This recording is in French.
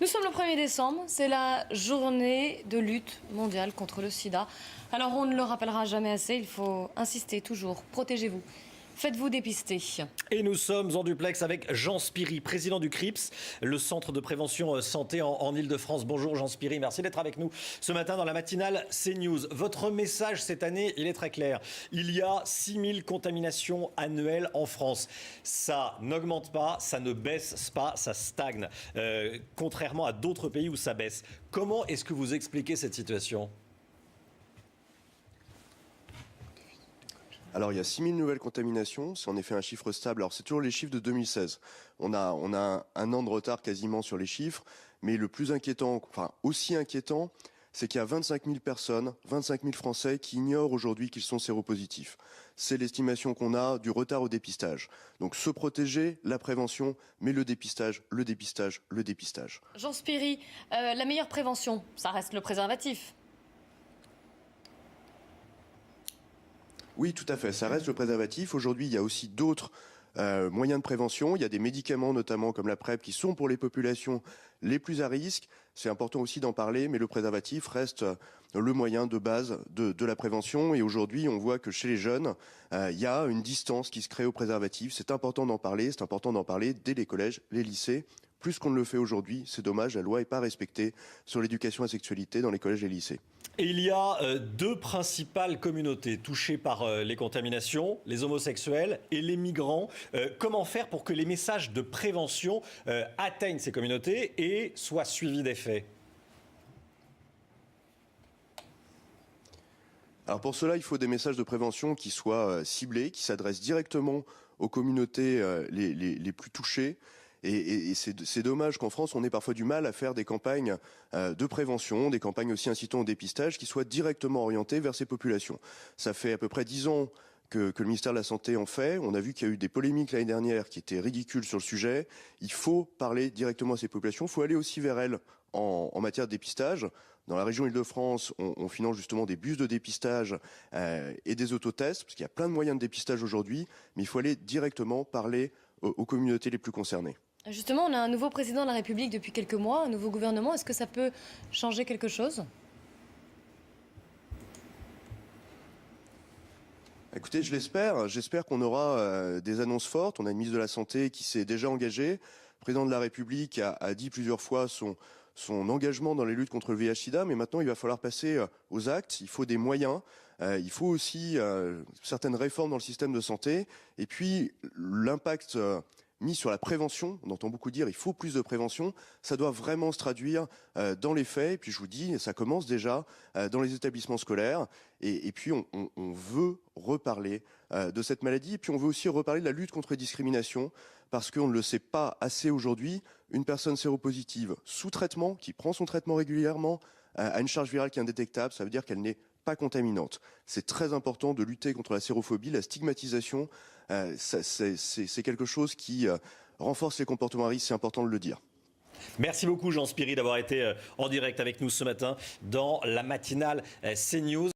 Nous sommes le 1er décembre, c'est la journée de lutte mondiale contre le sida. Alors on ne le rappellera jamais assez, il faut insister toujours, protégez-vous. Faites-vous dépister. Et nous sommes en duplex avec Jean Spiry, président du CRIPS, le centre de prévention santé en Ile-de-France. Bonjour Jean Spiry, merci d'être avec nous ce matin dans la matinale CNews. Votre message cette année, il est très clair. Il y a 6000 contaminations annuelles en France. Ça n'augmente pas, ça ne baisse pas, ça stagne. Contrairement à d'autres pays où ça baisse. Comment est-ce que vous expliquez cette situation ? Alors, il y a 6000 nouvelles contaminations, c'est en effet un chiffre stable. Alors, c'est toujours les chiffres de 2016. On a un an de retard quasiment sur les chiffres, mais le plus inquiétant, enfin aussi inquiétant, c'est qu'il y a 25 000 personnes, 25 000 Français qui ignorent aujourd'hui qu'ils sont séropositifs. C'est l'estimation qu'on a du retard au dépistage. Donc, se protéger, la prévention, mais le dépistage, le dépistage, le dépistage. Jean Spiry, la meilleure prévention, ça reste le préservatif. Oui, tout à fait. Ça reste le préservatif. Aujourd'hui, il y a aussi d'autres moyens de prévention. Il y a des médicaments, notamment comme la PrEP, qui sont pour les populations les plus à risque. C'est important aussi d'en parler, mais le préservatif reste le moyen de base de la prévention. Et aujourd'hui, on voit que chez les jeunes, il y a une distance qui se crée au préservatif. C'est important d'en parler. C'est important d'en parler dès les collèges, les lycées. Plus qu'on ne le fait aujourd'hui, c'est dommage, la loi n'est pas respectée sur l'éducation à la sexualité dans les collèges et les lycées. Et il y a deux principales communautés touchées par les contaminations, les homosexuels et les migrants. Comment faire pour que les messages de prévention atteignent ces communautés et soient suivis d'effet ? Alors pour cela, il faut des messages de prévention qui soient ciblés, qui s'adressent directement aux communautés les plus touchées. Et c'est dommage qu'en France, on ait parfois du mal à faire des campagnes de prévention, des campagnes aussi incitant au dépistage qui soient directement orientées vers ces populations. Ça fait à peu près 10 ans que le ministère de la Santé en fait. On a vu qu'il y a eu des polémiques l'année dernière qui étaient ridicules sur le sujet. Il faut parler directement à ces populations. Il faut aller aussi vers elles en matière de dépistage. Dans la région Île-de-France, on finance justement des bus de dépistage et des autotests, parce qu'il y a plein de moyens de dépistage aujourd'hui, mais il faut aller directement parler aux communautés les plus concernées. Justement, on a un nouveau président de la République depuis quelques mois, un nouveau gouvernement. Est-ce que ça peut changer quelque chose ? Écoutez, je l'espère. J'espère qu'on aura des annonces fortes. On a une ministre de la Santé qui s'est déjà engagée. Le président de la République a dit plusieurs fois son engagement dans les luttes contre le VIH-Sida, mais maintenant il va falloir passer aux actes. Il faut des moyens. Il faut aussi certaines réformes dans le système de santé. Et puis l'impact mis sur la prévention, on entend beaucoup dire il faut plus de prévention, ça doit vraiment se traduire dans les faits. Et puis je vous dis, ça commence déjà dans les établissements scolaires. Et puis on veut reparler de cette maladie. Et puis on veut aussi reparler de la lutte contre les discriminations, parce qu'on ne le sait pas assez aujourd'hui. Une personne séropositive sous traitement, qui prend son traitement régulièrement, a une charge virale qui est indétectable, ça veut dire qu'elle n'est pas contaminante. C'est très important de lutter contre la sérophobie, la stigmatisation. C'est quelque chose qui renforce les comportements à risque, c'est important de le dire. Merci beaucoup Jean Spiry d'avoir été en direct avec nous ce matin dans la matinale CNews.